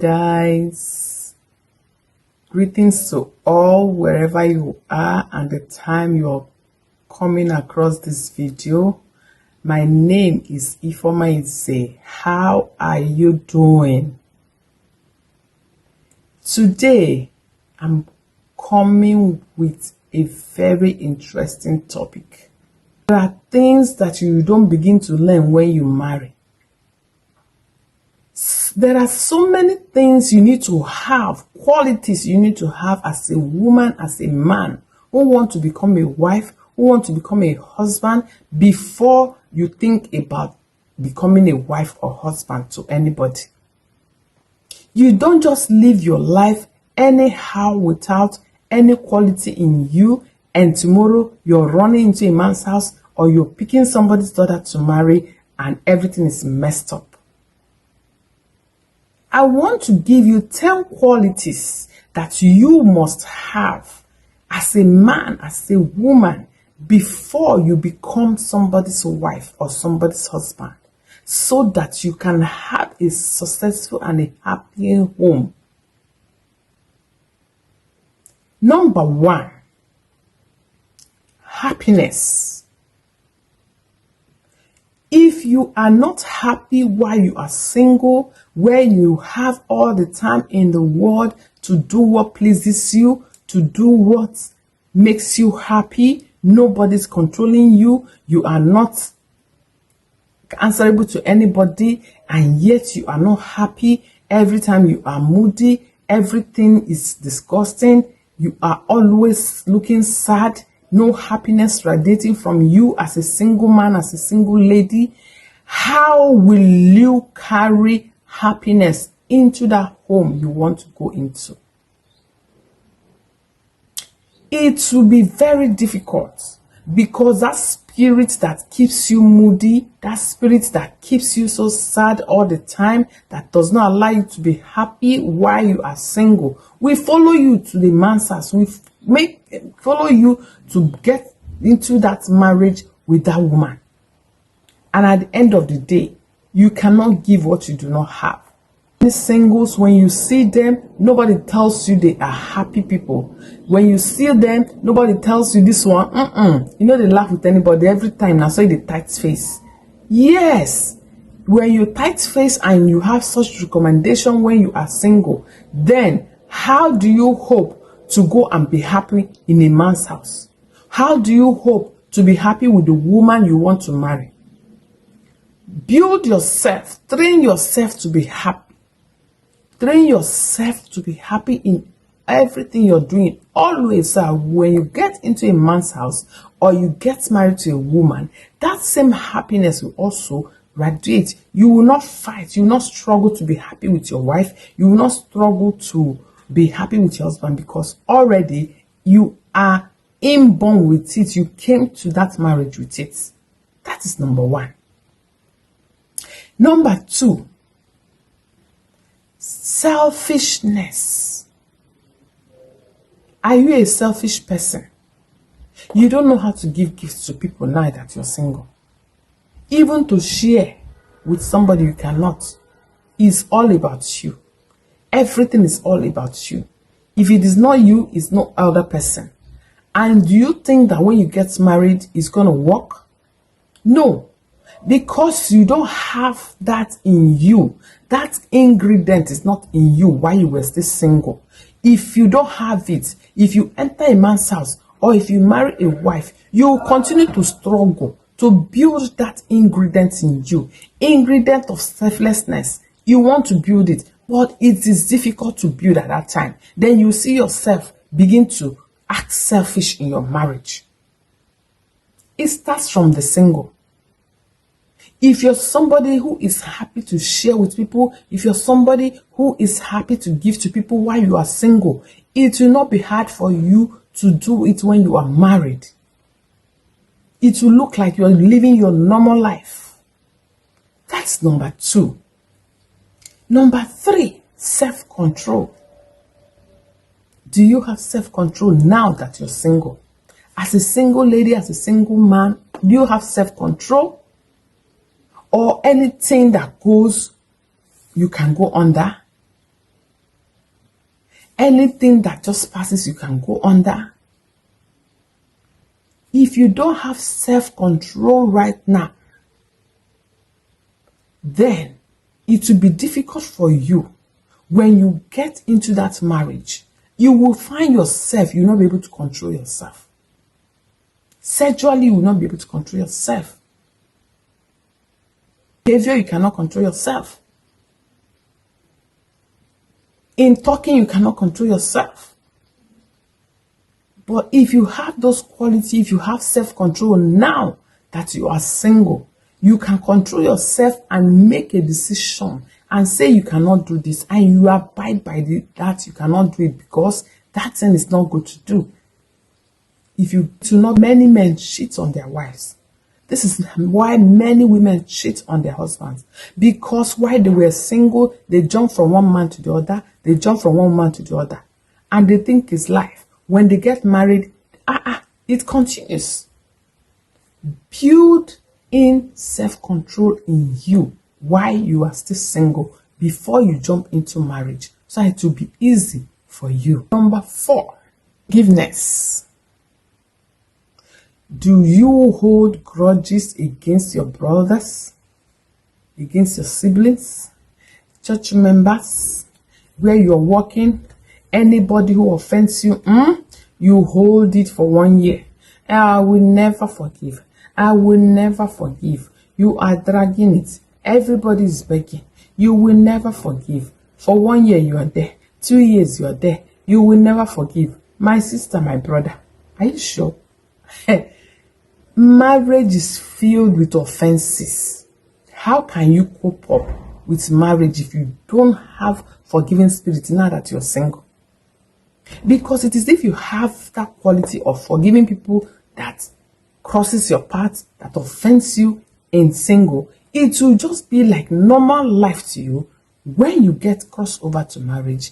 guys, greetings to all wherever you are and the time you're coming across this video. My name is Ifeoma Ize. How are you doing? Today I'm coming with a very interesting topic. There are things that you don't begin to learn when you marry. There are so many things you need to have, qualities you need to have as a woman, as a man who want to become a wife, who want to become a husband before you think about becoming a wife or husband to anybody. You don't just live your life anyhow without any quality in you, and tomorrow you're running into a man's house or you're picking somebody's daughter to marry and everything is messed up. I want to give you 10 qualities that you must have as a man, as a woman, before you become somebody's wife or somebody's husband, so that you can have a successful and a happy home. Number 1, happiness. If you are not happy while you are single, where you have all the time in the world to do what pleases you, to do what makes you happy, nobody's controlling you, you are not answerable to anybody, and yet you are not happy, every time you are moody, everything is disgusting, you are always looking sad, no happiness radiating from you as a single man, as a single lady, how will you carry happiness into that home you want to go into? It will be very difficult, because that spirit that keeps you moody, that spirit that keeps you so sad all the time, that does not allow you to be happy while you are single, will follow you to the man's house, will follow you to get into that marriage with that woman. And at the end of the day, you cannot give what you do not have. The singles, when you see them, nobody tells you they are happy people. When you see them, nobody tells you this one, you know, they laugh with anybody every time. Now, so they tight face. Yes, when you tight face and you have such recommendation when you are single, then how do you hope to go and be happy in a man's house? How do you hope to be happy with the woman you want to marry? Build yourself, train yourself to be happy. Train yourself to be happy in everything you're doing. Always, when you get into a man's house or you get married to a woman, that same happiness will also radiate. You will not fight. You will not struggle to be happy with your wife. You will not struggle to be happy with your husband, because already you are inborn with it. You came to that marriage with it. That is number 1. Number 2, selfishness. Are you a selfish person? You don't know how to give gifts to people now that you're single. Even to share with somebody you cannot. It's all about you. Everything is all about you. If it is not you, it's no other person. And do you think that when you get married, it's going to work? No. Because you don't have that in you. That ingredient is not in you while you were still single. If you don't have it, if you enter a man's house or if you marry a wife, you will continue to struggle to build that ingredient in you. Ingredient of selflessness. You want to build it, but it is difficult to build at that time. Then you see yourself begin to act selfish in your marriage. It starts from the single. If you're somebody who is happy to share with people, if you're somebody who is happy to give to people while you are single, it will not be hard for you to do it when you are married. It will look like you're living your normal life. That's number 2. Number 3, self-control. Do you have self-control now that you're single? As a single lady, as a single man, do you have self-control? Or anything that goes, you can go under? Anything that just passes, you can go under. If you don't have self-control right now, then it will be difficult for you when you get into that marriage. You will find yourself, you'll not be able to control yourself. Sexually, you will not be able to control yourself. Behavior, you cannot control yourself. In talking, you cannot control yourself. But if you have those qualities, if you have self-control now that you are single, you can control yourself and make a decision and say you cannot do this, and you abide by that you cannot do it because that thing is not good to do. If you do not, many men cheat on their wives. This is why many women cheat on their husbands. Because while they were single, they jump from one man to the other. They jump from one man to the other. And they think it's life. When they get married, it continues. Build in self-control in you while you are still single before you jump into marriage, so it will be easy for you. Number 4, forgiveness. Do you hold grudges against your brothers, against your siblings, church members, where you're working, anybody who offends you? You hold it for 1 year. I will never forgive. I will never forgive. You are dragging it. Everybody is begging. You will never forgive. For 1 year, you are there. 2 years, you are there. You will never forgive. My sister, my brother, are you sure? Marriage is filled with offenses. How can you cope up with marriage if you don't have forgiving spirit now that you're single? Because it is if you have that quality of forgiving people that crosses your path, that offends you in single, it will just be like normal life to you. When you get crossed over to marriage,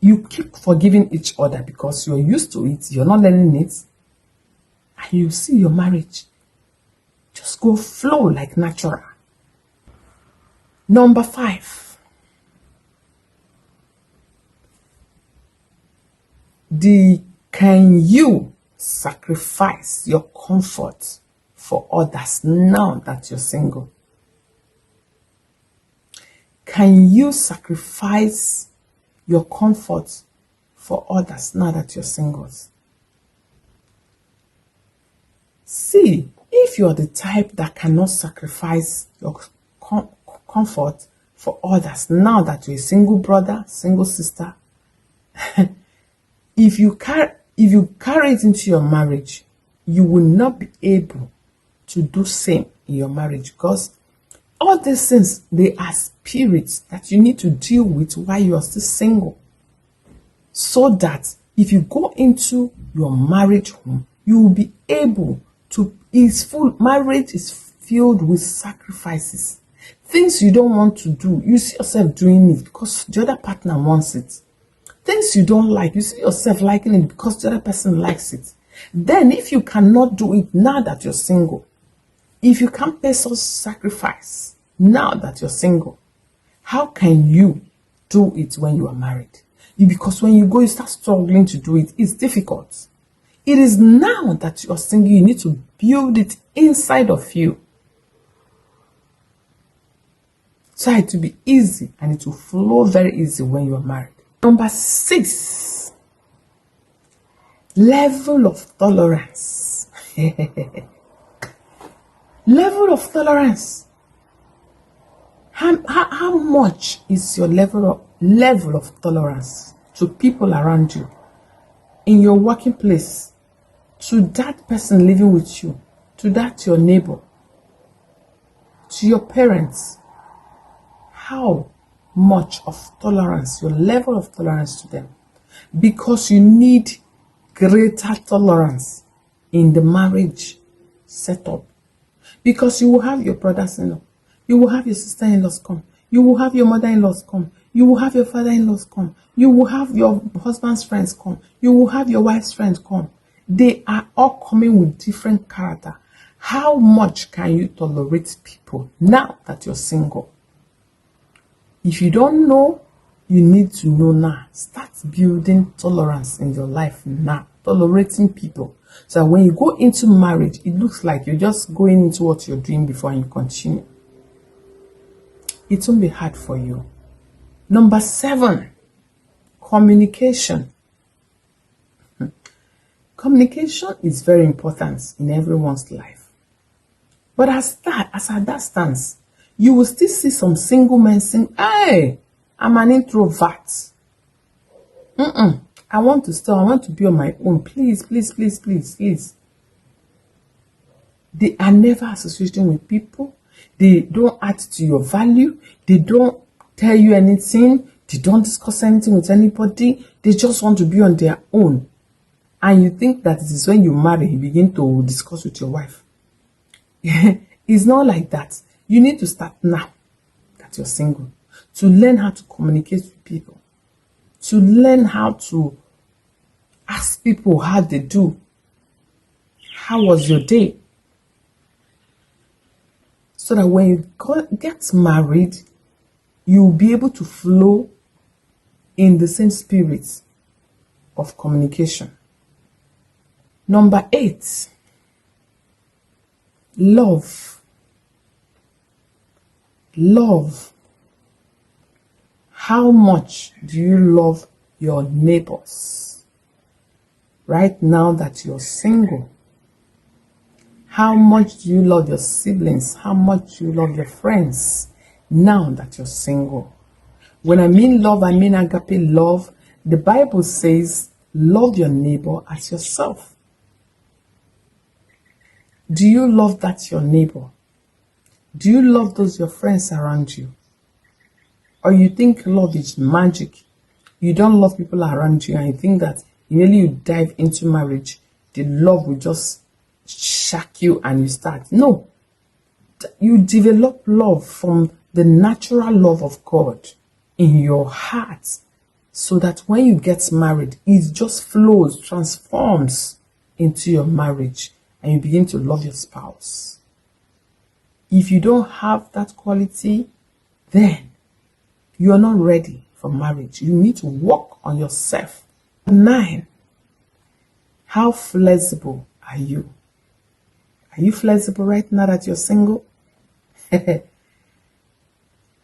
you keep forgiving each other because you're used to it, you're not learning it, and you see your marriage just go flow like natural. Number 5, can you sacrifice your comfort for others now that you're single? Can you sacrifice your comfort for others now that you're singles? See, if you're the type that cannot sacrifice your comfort for others now that you're a single brother, single sister, if you carry it into your marriage, you will not be able to do same in your marriage, because all these things, they are spirits that you need to deal with while you are still single, so that if you go into your marriage home, you will be able to. Marriage is filled with sacrifices, things you don't want to do. You see yourself doing it because the other partner wants it. Things you don't like, you see yourself liking it because the other person likes it. Then if you cannot do it now that you're single, if you can't pay such sacrifice now that you're single, how can you do it when you are married? Because when you go, you start struggling to do it. It's difficult. It is now that you're single, you need to build it inside of you, so it will be easy and it will flow very easy when you're married. Number 6, level of tolerance. Level of tolerance. How much is your level of tolerance to people around you, in your working place, to that person living with you, to that your neighbor, to your parents? How much of tolerance, your level of tolerance to them? Because you need greater tolerance in the marriage setup. Because you will have your brothers-in-law, you will have your sister-in-laws come, you will have your mother-in-laws come, you will have your father-in-laws come, you will have your husband's friends come, you will have your wife's friends come. They are all coming with different character. How much can you tolerate people now that you're single? If you don't know, You need to know now. Start building tolerance in your life now. Tolerating people. So that when you go into marriage, it looks like you're just going into what you're doing before and you continue. It won't be hard for you. Number 7, communication. Communication is very important in everyone's life. But as at that stance, you will still see some single men saying, hey, I'm an introvert. I want to be on my own. Please, please, please, please, please. They are never associating with people. They don't add to your value. They don't tell you anything. They don't discuss anything with anybody. They just want to be on their own. And you think that it is when you marry, you begin to discuss with your wife. It's not like that. You need to start now that you're single to learn how to communicate with people, to learn how to ask people how they do. How was your day? So that when you get married, you'll be able to flow in the same spirit of communication. Number 8, love. Love. How much do you love your neighbors? Right now that you're single, how much do you love your siblings? How much do you love your friends now that you're single? When I mean love, I mean agape love. The Bible says, love your neighbor as yourself. Do you love that your neighbor? Do you love those your friends around you? Or you think love is magic? You don't love people around you and you think that immediately you dive into marriage, the love will just shock you and you start. No. You develop love from the natural love of God in your heart so that when you get married, it just flows, transforms into your marriage and you begin to love your spouse. If you don't have that quality, then you are not ready for marriage. You need to work on yourself. 9, how flexible are you? Are you flexible right now that you're single?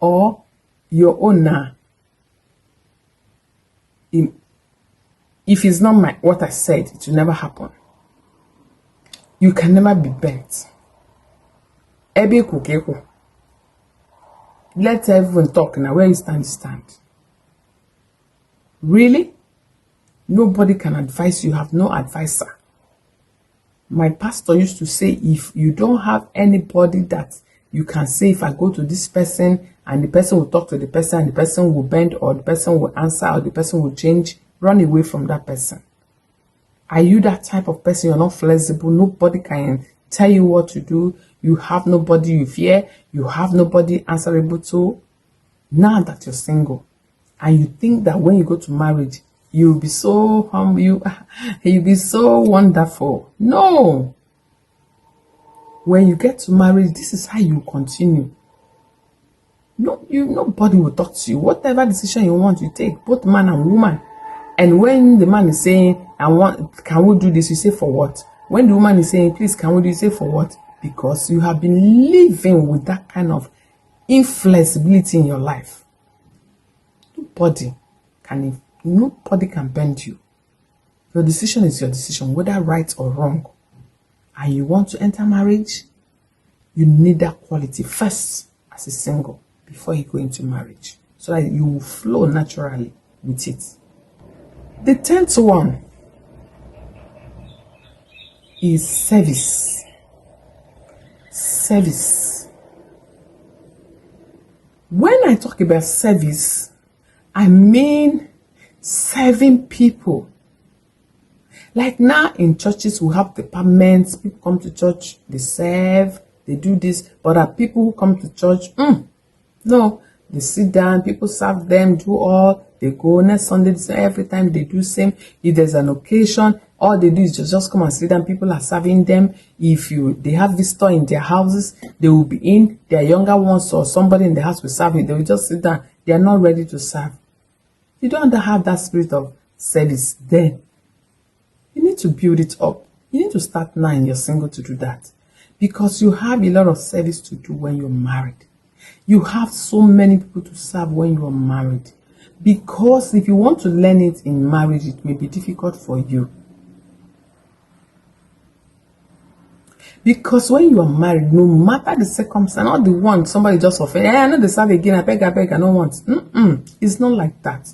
Or your owner? If it's not what I said, it will never happen. You can never be bent. Ebe kukeko. Let everyone talk now. Where you stand, stand. Really? Nobody can advise you. You have no advisor. My pastor used to say, if you don't have anybody that you can say, if I go to this person and the person will talk to the person and the person will bend or the person will answer or the person will change, run away from that person. Are you that type of person? You're not flexible. Nobody can tell you what to do. You have nobody you fear. You have nobody answerable to. Now that you're single and you think that when you go to marriage, you'll be so humble, you'll be so wonderful. No. When you get to marriage, this is how you continue. No, nobody will talk to you. Whatever decision you want, you take, both man and woman. And when the man is saying, can we do this? You say, for what? When the woman is saying, please, can we do this? You say, for what? Because you have been living with that kind of inflexibility in your life. Nobody can bend you. Your decision is your decision, whether right or wrong. And you want to enter marriage, you need that quality first as a single before you go into marriage, so that you will flow naturally with it. The 10th one is service. Service. When I talk about service, I mean serving people. Like now in churches, we have departments. People come to church, they serve, they do this. But are people who come to church, no, they sit down, people serve them, do all. They go next Sunday, every time they do same. If there's an occasion, all they do is just come and sit down. People are serving them. If they have visitor in their houses, they will be in. Their younger ones or somebody in the house will serve it. They will just sit down. They are not ready to serve. You don't have that spirit of service, then you need to build it up. You need to start now in your single to do that, because you have a lot of service to do when you're married. You have so many people to serve when you are married. Because if you want to learn it in marriage, it may be difficult for you. Because when you are married, no matter the circumstance, not the one somebody just offend, I know they serve again, I beg, I don't want. It's not like that.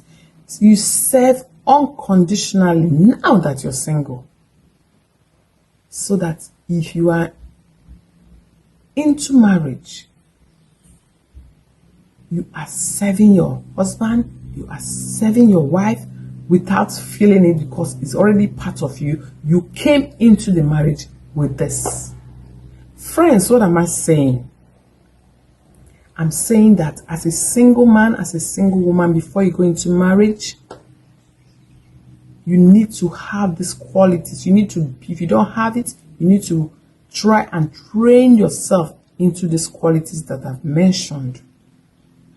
You serve unconditionally now that you're single. So that if you are into marriage, you are serving your husband, you are serving your wife without feeling it, because it's already part of you. You came into the marriage with this. Friends, what am I saying? I'm saying that as a single man, as a single woman, before you go into marriage, you need to have these qualities. You need to, if you don't have it, you need to try and train yourself into these qualities that I've mentioned,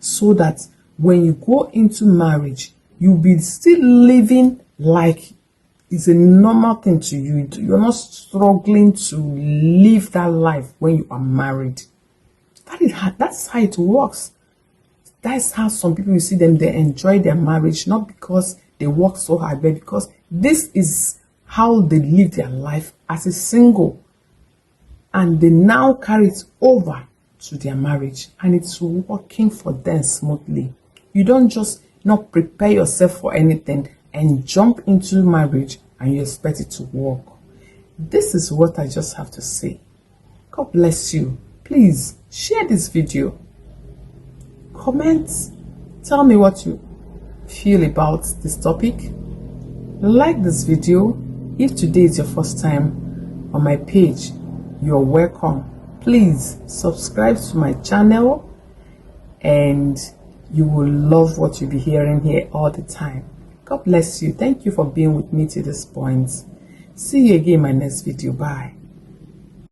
so that when you go into marriage, you'll be still living like it's a normal thing to you. You're not struggling to live that life when you are married. That's how it works. That's how some people, you see them, they enjoy their marriage, not because they work so hard, but because this is how they live their life as a single. And they now carry it over to their marriage, and it's working for them smoothly. You don't just not prepare yourself for anything and jump into marriage and you expect it to work. This is what I just have to say. God bless you. Please share this video. Comment. Tell me what you feel about this topic. Like this video. If today is your first time on my page, you're welcome. Please subscribe to my channel, and you will love what you'll be hearing here all the time. God bless you. Thank you for being with me to this point. See you again in my next video. Bye.